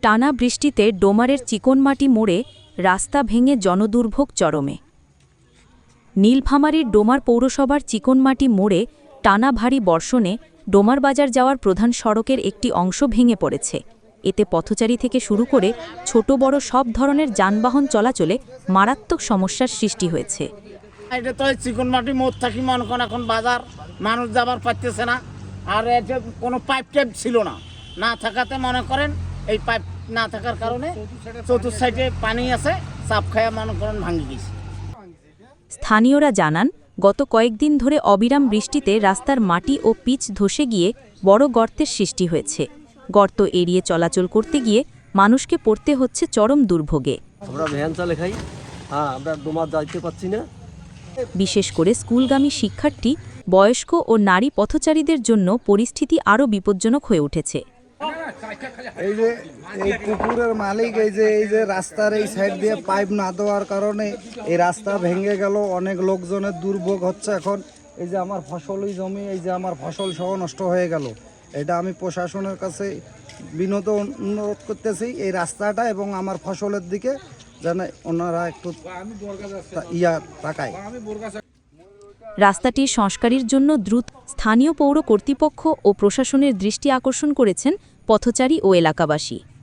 টানা বৃষ্টিতে ডোমারের চিকনমাটি মোড়ে রাস্তা ভেঙে জনদুর্ভোগ চরমে। নীলফামারীর ডোমার পৌরসভার চিকনমাটি মোড়ে টানা ভারী বর্ষণে ডোমার বাজার যাওয়ার প্রধান সড়কের একটি অংশ ভেঙে পড়েছে। এতে পথচারী থেকে শুরু করে ছোট বড় সব ধরনের যানবাহন চলাচলে মারাত্মক সমস্যার সৃষ্টি হয়েছে। এটা তো চিকনমাটি মোড় থাকি মনে করেন এখন বাজার মানুষ যাবার পারতেছে না, আর এটা কোনো পাইপ টাইপ ছিল না থাকাতে মনে করেন এই পাইপ না থাকার কারণে চতুর্থ সাইডে পানি আছে, চাপ খায়া মনে করেন ভাঙি গেছে। স্থানীয়রা জানান, গত কয়েকদিন ধরে অবিরাম বৃষ্টিতে রাস্তার মাটি ও পিচ ধসে গিয়ে বড় গর্তের সৃষ্টি হয়েছে। গর্ত এড়িয়ে চলাচল করতে গিয়ে মানুষকে পড়তে হচ্ছে চরম দুর্ভোগে। আমরা ভ্যান চালে খাই, আমরা ডোমার যাইতে পারছি না। বিশেষ করে স্কুলগামী শিক্ষার্থী, বয়স্ক ও নারী পথচারীদের জন্য পরিস্থিতি আরও বিপজ্জনক হয়ে উঠেছে। এই যে এই পুকুরের মালিক এই যে রাস্তার এই সাইড দিয়ে পাইপ না দেওয়ার কারণে এই রাস্তা ভেঙে গেল, অনেক লোকজনের দুর্ভোগ হচ্ছে। এখন এই যে আমার ফসলি জমি, এই যে আমার ফসল সহ নষ্ট হয়ে গেল। এটা আমি প্রশাসনের কাছে বিনত অনুরোধ করতেছি এই রাস্তাটা এবং আমার ফসলের দিকে যেন ওনারা একটু তাকায়। রাস্তাটির সংস্কারের জন্য দ্রুত স্থানীয় পৌর কর্তৃপক্ষ ও প্রশাসনের দৃষ্টি আকর্ষণ করেছেন পথচারী ও এলাকাবাসী।